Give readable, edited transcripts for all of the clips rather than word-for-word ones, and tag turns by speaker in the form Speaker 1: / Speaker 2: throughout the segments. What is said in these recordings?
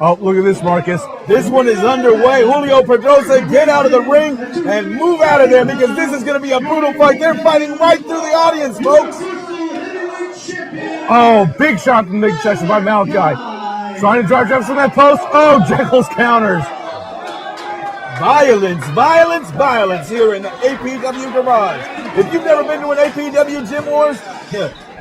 Speaker 1: Oh, look at this, Marcus.
Speaker 2: This one is underway. Julio Pedrosa, get out of the ring and move out of there because this is going to be a brutal fight. They're fighting right through the audience, folks.
Speaker 1: Oh, big shot from the midsection by Malachi. Trying to drive Jefferson that post. Oh, Jeckles counters.
Speaker 2: Violence, violence, violence here in the APW garage. If you've never been to an APW Gym Wars,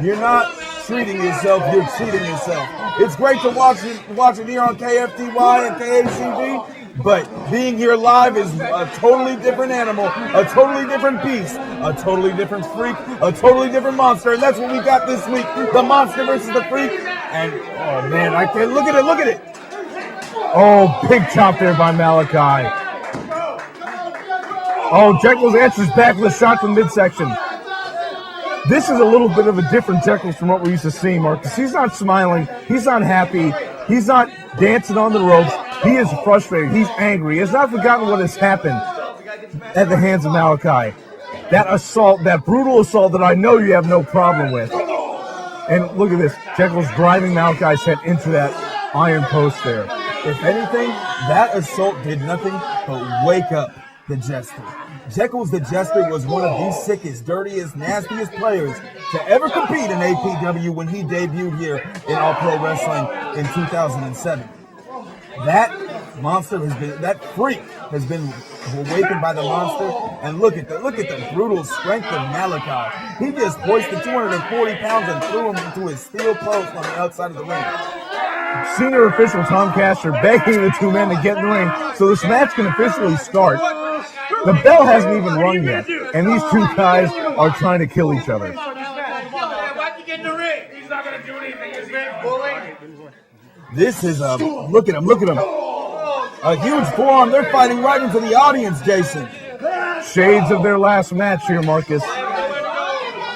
Speaker 2: you're not treating yourself, you're cheating yourself. It's great to watch it here on KFTY and KAZV, but being here live is a totally different animal, a totally different beast, a totally different freak, a totally different monster, and that's what we got this week, the monster versus the freak, and oh man, I can't, look at it.
Speaker 1: Oh, big chop there by Malachi. Oh, Jeckles answers back with a shot from midsection. This is a little bit of a different Jeckles from what we used to see, Marcus. He's not smiling. He's not happy. He's not dancing on the ropes. He is frustrated. He's angry. He has not forgotten what has happened at the hands of Malachi. That assault, that brutal assault that I know you have no problem with. And look at this. Jeckles driving Malachi's head into that iron post there.
Speaker 2: If anything, that assault did nothing but wake up the Jester. Jeckles the Jester was one of the sickest, dirtiest, nastiest players to ever compete in APW when he debuted here in All Pro Wrestling in 2007. That monster has been, that freak has been awakened by the monster, and look at the brutal strength of Malachi. He just hoisted 240 pounds and threw him into his steel post on the outside of the ring.
Speaker 1: Senior official Tom Castor begging the two men to get in the ring so this match can officially start. The bell hasn't even rung yet, and these two guys are trying to kill each other.
Speaker 3: Why'd you get in the ring? He's not going to do anything. He's being bullied.
Speaker 2: This is a, look at him. A huge forearm. They're fighting right into the audience, Jason.
Speaker 1: Shades of their last match here, Marcus.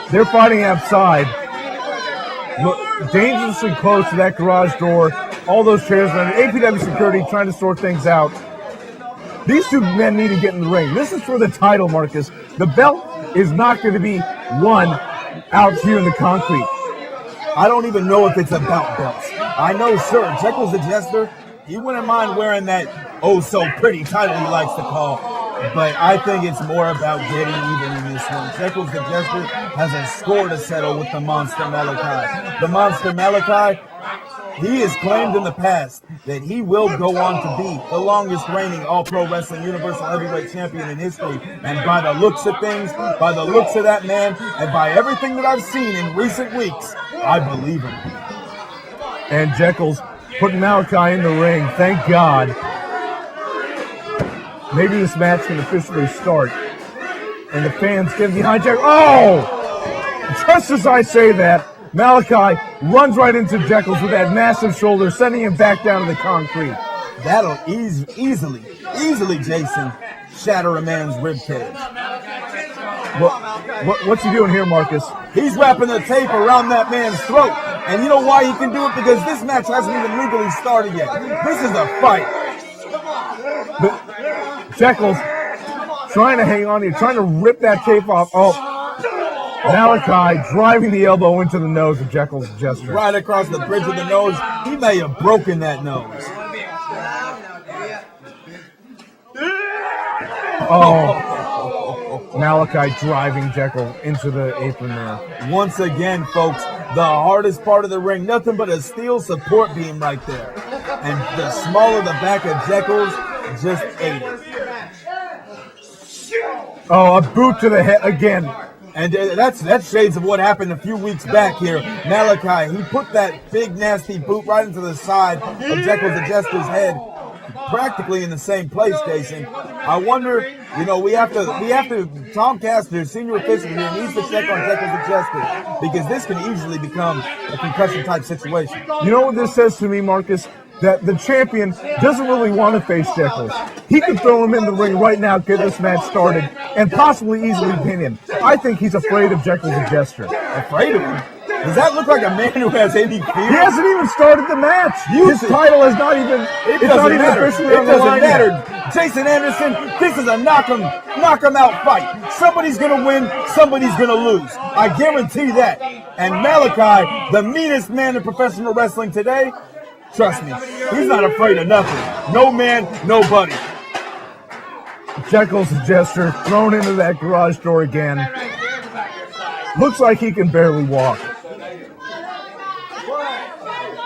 Speaker 1: They're fighting outside. Look, dangerously close to that garage door. All those chairs around APW security trying to sort things out. These two men need to get in the ring. This is for the title, Marcus. The belt is not going to be won out here in the concrete.
Speaker 2: I don't even know if it's about belts. I know, sure, Jeckles the Jester, he wouldn't mind wearing that oh-so-pretty title he likes to call, but I think it's more about getting even in this one. Jeckles the Jester has a score to settle with the Monster Malachi. The Monster Malachi, he has claimed in the past that he will go on to be the longest reigning All-Pro Wrestling Universal Heavyweight Champion in history. And by the looks of things, by the looks of that man, and by everything that I've seen in recent weeks, I believe him.
Speaker 1: And Jeckles putting Malachi in the ring, thank God. Maybe this match can officially start. And the fans get behind Jeckles. Oh! Just as I say that, Malachi runs right into Jeckles with that massive shoulder, sending him back down to the concrete.
Speaker 2: That'll easily, Jason, shatter a man's ribcage.
Speaker 1: What's he doing here, Marcus?
Speaker 2: He's wrapping the tape around that man's throat. And you know why he can do it? Because this match hasn't even legally started yet. This is a fight.
Speaker 1: But Jeckles trying to hang on here, trying to rip that tape off. Oh. Malachi driving the elbow into the nose of Jeckles the Jester.
Speaker 2: Right across the bridge of the nose. He may have broken that nose.
Speaker 1: Oh. Malachi driving Jeckles into the apron there.
Speaker 2: Once again, folks, the hardest part of the ring, nothing but a steel support beam right there. And the smaller the back of Jeckles, just ate it.
Speaker 1: Oh, a boot to the head again.
Speaker 2: And that's shades of what happened a few weeks back here. Malachi, he put that big nasty boot right into the side of Jeckles the Jester's head, practically in the same place, Jason. I wonder, you know, we have to, Tom Castor, senior official here, needs to check on Jeckles the Jester, because this can easily become a concussion type situation.
Speaker 1: You know what this says to me, Marcus? That the champion doesn't really want to face Jeckles. He could throw him in the ring right now, get this match started, and possibly easily pin him. I think he's afraid of Jeckles the Jester.
Speaker 2: Afraid of him? Does that look like a man who has any fear?
Speaker 1: He hasn't even started the match. His title is not even,
Speaker 2: it doesn't matter. It doesn't matter. Jason Anderson, this is a knock 'em out fight. Somebody's going to win, somebody's going to lose. I guarantee that. And Malachi, the meanest man in professional wrestling today, Trust me, he's not afraid of nothing. No man, nobody.
Speaker 1: Jeckles the Jester thrown into that garage door again. Looks like he can barely walk.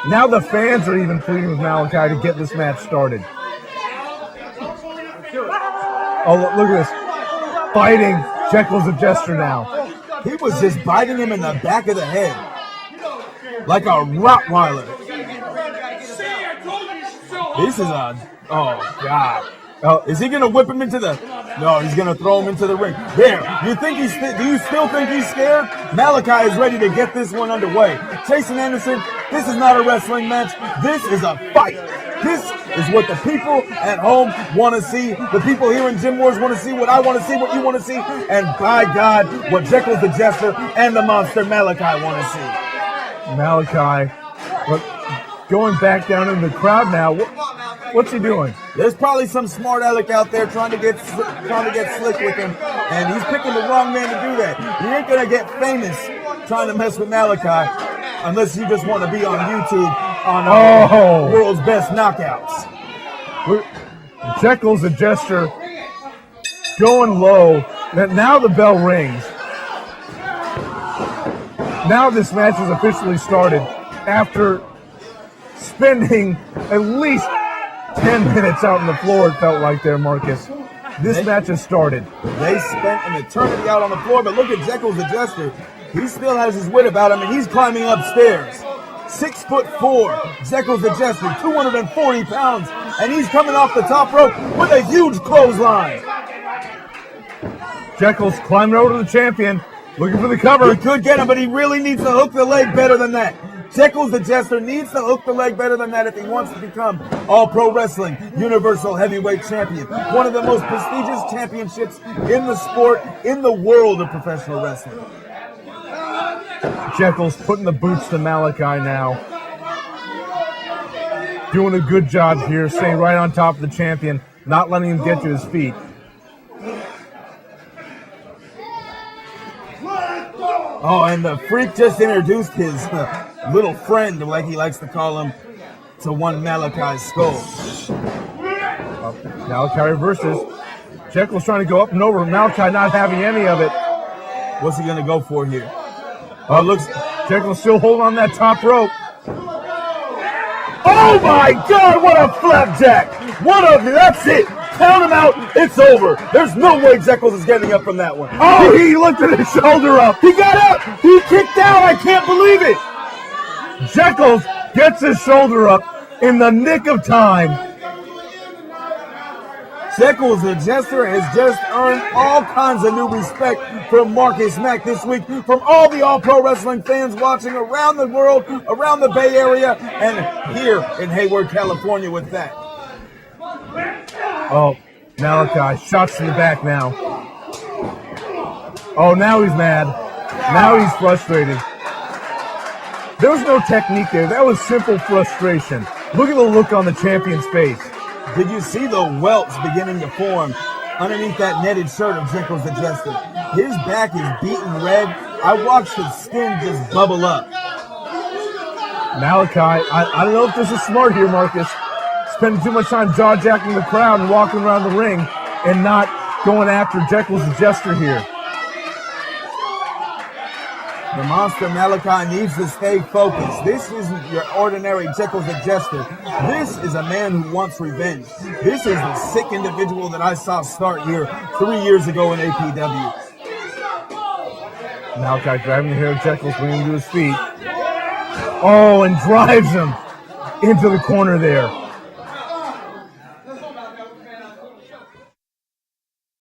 Speaker 1: Now the fans are even pleading with Malachi to get this match started. Oh, look at this. Fighting Jeckles the Jester now.
Speaker 2: He was just biting him in the back of the head. Like a Rottweiler. This is a... Oh, God. Is he going to whip him into the... No, he's going to throw him into the ring. There. Do you still think he's scared? Malachi is ready to get this one underway. Jason Anderson, this is not a wrestling match. This is a fight. This is what the people at home want to see. The people here in Gym Wars want to see what I want to see, what you want to see. And by God, what Jeckles the Jester and the monster Malachi want to see.
Speaker 1: Malachi, going back down in the crowd now. What's he doing?
Speaker 2: There's probably some smart aleck out there trying to get slick with him, and he's picking the wrong man to do that. You ain't gonna get famous trying to mess with Malachi unless you just want to be on YouTube on World's Best Knockouts.
Speaker 1: Jeckles the Jester going low. Now the bell rings. Now this match has officially started after spending at least 10 minutes out on the floor, it felt like there, Marcus. This match has started.
Speaker 2: They spent an eternity out on the floor, but look at Jeckles the Jester. He still has his wit about him, and he's climbing upstairs. 6'4", Jeckles the Jester, 240 pounds, and he's coming off the top rope with a huge clothesline.
Speaker 1: Jeckles climbing over to the champion, looking for the cover.
Speaker 2: He could get him, but he really needs to hook the leg better than that. Jeckles the Jester needs to hook the leg better than that if he wants to become All-Pro Wrestling Universal Heavyweight Champion. One of the most prestigious championships in the sport, in the world of professional wrestling.
Speaker 1: Jeckles putting the boots to Malachi now. Doing a good job here, staying right on top of the champion, not letting him get to his feet.
Speaker 2: Oh, and the Freak just introduced his little friend, like he likes to call him, to one Malachi's skull.
Speaker 1: Malachi reverses. Jeckles trying to go up and over. Malachi not having any of it.
Speaker 2: What's he going to go for here?
Speaker 1: Oh, looks Jeckles still holding on that top rope. Oh my God, what a flapjack! That's it! Count him out, it's over.
Speaker 2: There's no way Jeckles is getting up from that one.
Speaker 1: Oh, he lifted his shoulder up.
Speaker 2: He got up! He kicked out! I can't believe it!
Speaker 1: Jeckles gets his shoulder up in the nick of time.
Speaker 2: Jeckles the Jester has just earned all kinds of new respect from Marcus Mack this week, from all the All-Pro Wrestling fans watching around the world, around the Bay Area, and here in Hayward, California with that.
Speaker 1: Oh, Malachi, shots to the back now. Oh, now he's mad. Now he's frustrated. There was no technique there. That was simple frustration. Look at the look on the champion's face.
Speaker 2: Did you see the welts beginning to form underneath that netted shirt of Jeckles the Jester? His back is beaten red. I watched his skin just bubble up.
Speaker 1: Malachi, I don't know if this is smart here, Marcus. Spending too much time jaw-jacking the crowd and walking around the ring and not going after Jeckles the Jester here.
Speaker 2: The monster Malachi needs to stay focused. This isn't your ordinary Jeckles the Jester. This is a man who wants revenge. This is the sick individual that I saw start here 3 years ago in APW.
Speaker 1: Malachi grabbing the hair of Jeckles, bringing him to his feet. Oh, and drives him into the corner there.